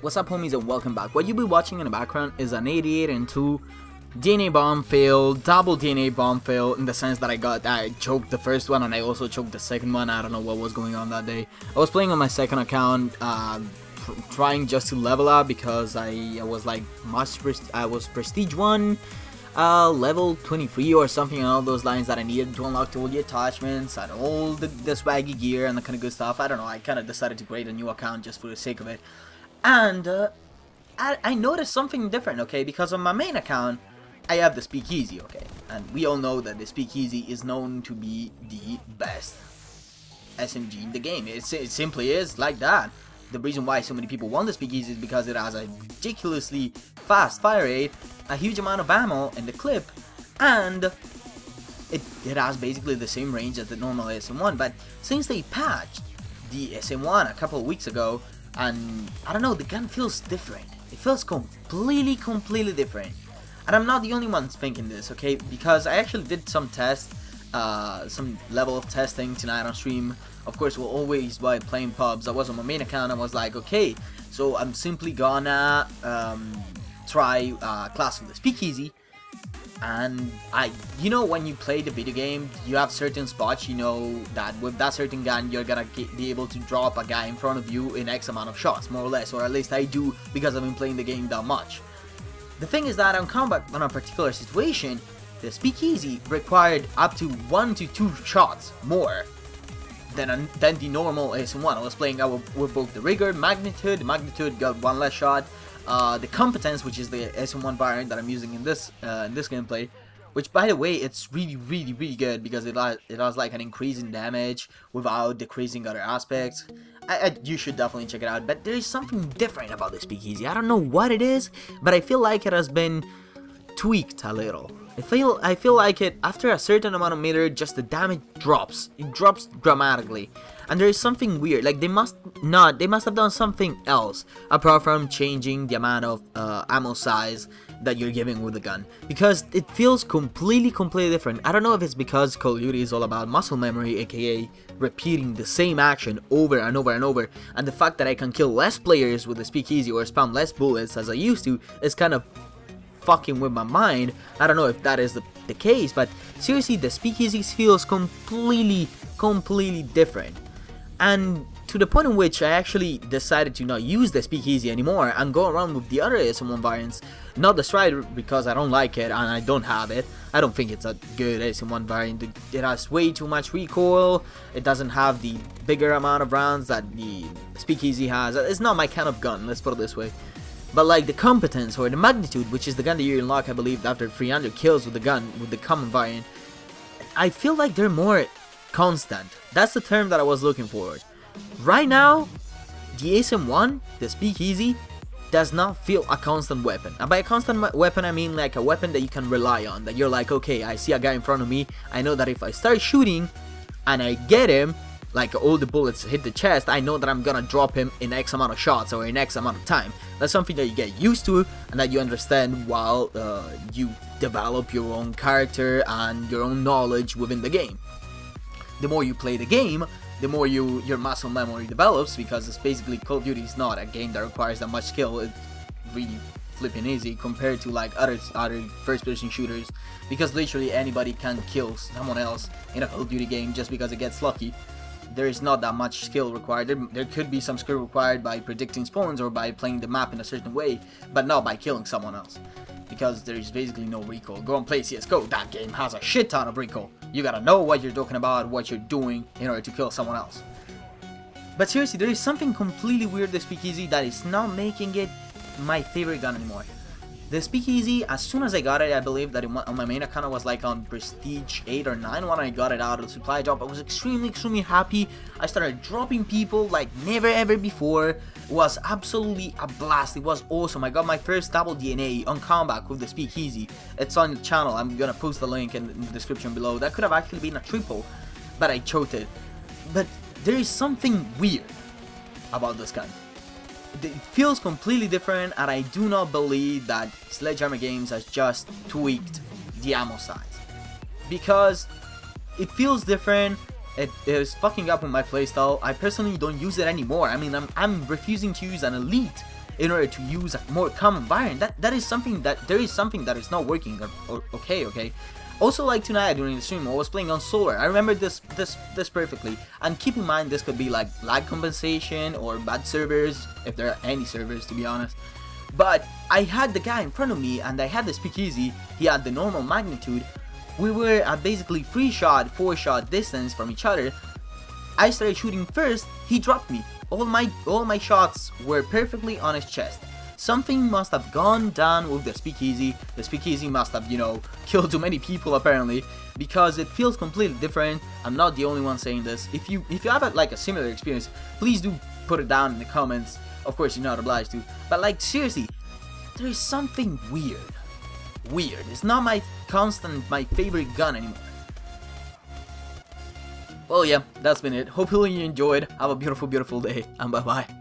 What's up, homies, and welcome back. What you'll be watching in the background is an 88 and 2 DNA bomb fail, double DNA bomb fail, in the sense that I choked the first one and I also choked the second one. I don't know what was going on that day. I was playing on my second account, trying just to level up because I was like I was prestige 1, level 23 or something along those lines, that I needed to unlock all the attachments and all the swaggy gear and the kind of good stuff. I don't know, I kind of decided to create a new account just for the sake of it. And I noticed something different, okay, because on my main account I have the SpeakEasy, okay, and we all know that the SpeakEasy is known to be the best SMG in the game. It simply is like that. The reason why so many people want the SpeakEasy is because it has a ridiculously fast fire rate, a huge amount of ammo in the clip, and it has basically the same range as the normal ASM1. But since they patched the ASM1 a couple of weeks ago, and I don't know, the gun feels different. It feels completely different. And I'm not the only one thinking this, okay? Because I actually did some tests, some level of testing tonight on stream. Of course, we'll always by playing pubs. I was on my main account. I was like, okay, so I'm simply gonna try class with the SpeakEasy. And you know, when you play the video game, you have certain spots, you know, that with that certain gun, you're gonna be able to drop a guy in front of you in X amount of shots, more or less, or at least I do, because I've been playing the game that much. The thing is that on combat, on a particular situation, the SpeakEasy required up to 1 to 2 shots more than the normal ASM1. I was playing with both the rigor, magnitude. The magnitude got 1 less shot. The competence, which is the ASM1 variant that I'm using in this gameplay, which, by the way, it's really good because it has like an increase in damage without decreasing other aspects. You should definitely check it out. But there is something different about the SpeakEasy. I don't know what it is, but I feel like it has been tweaked a little. I feel like it, after a certain amount of meter, just the damage drops. It drops dramatically. And there is something weird, like they must have done something else apart from changing the amount of ammo size that you're giving with the gun, because it feels completely different. I don't know if it's because Call of Duty is all about muscle memory, aka repeating the same action over and over, and the fact that I can kill less players with the SpeakEasy or spam less bullets as I used to is kind of fucking with my mind. I don't know if that is the case, but seriously, the SpeakEasy feels completely different. And to the point in which I actually decided to not use the SpeakEasy anymore and go around with the other ASM1 variants. Not the Strider, because I don't like it and I don't have it. I don't think it's a good ASM1 variant. It has way too much recoil. It doesn't have the bigger amount of rounds that the SpeakEasy has. It's not my kind of gun, let's put it this way. But like the competence or the magnitude, which is the gun that you unlock, I believe, after 300 kills with the gun, with the common variant, I feel like they're more constant. That's the term that I was looking for. Right now, the ASM1, the SpeakEasy, does not feel a constant weapon. And by a constant weapon, I mean like a weapon that you can rely on. That you're like, okay, I see a guy in front of me. I know that if I start shooting and I get him, like all the bullets hit the chest, I know that I'm gonna drop him in X amount of shots or in X amount of time. That's something that you get used to and that you understand while you develop your own character and your own knowledge within the game. The more you play the game, the more your muscle memory develops, because it's basically, Call of Duty is not a game that requires that much skill. It's really flipping easy compared to like other first-person shooters, because literally anybody can kill someone else in a Call of Duty game just because it gets lucky. There is not that much skill required. There could be some skill required by predicting spawns or by playing the map in a certain way, but not by killing someone else, because there is basically no recoil. Go and play CSGO, that game has a shit ton of recoil. You gotta know what you're talking about, what you're doing in order to kill someone else. But seriously, there is something completely weird with the SpeakEasy that is not making it my favorite gun anymore. The SpeakEasy, as soon as I got it, I believe that on my main account I was like on prestige 8 or 9 when I got it out of the supply drop. I was extremely happy. I started dropping people like never ever before. It was absolutely a blast. It was awesome. I got my first double DNA on combat with the SpeakEasy. It's on the channel. I'm gonna post the link in the description below. That could have actually been a triple, but I choked it. But there is something weird about this gun. It feels completely different, and I do not believe that Sledgehammer Games has just tweaked the ammo size, because it feels different. It is fucking up with my playstyle. I personally don't use it anymore. I mean, I'm refusing to use an elite in order to use a more common variant. There is something that is not working. Okay. Also, like tonight during the stream, I was playing on solar. I remember this perfectly. And keep in mind, this could be like lag compensation or bad servers, if there are any servers, to be honest. But I had the guy in front of me, and I had the SpeakEasy. He had the normal magnitude. We were at basically 3-shot, 4-shot distance from each other. I started shooting first. He dropped me. All my shots were perfectly on his chest. Something must have gone down with the SpeakEasy. The SpeakEasy must have, you know, killed too many people apparently, because it feels completely different. I'm not the only one saying this. If you have like a similar experience, please do put it down in the comments. Of course, you're not obliged to, but like seriously, there is something weird. It's not my favorite gun anymore. Well, yeah, that's been it. Hopefully you enjoyed. Have a beautiful day, and bye bye.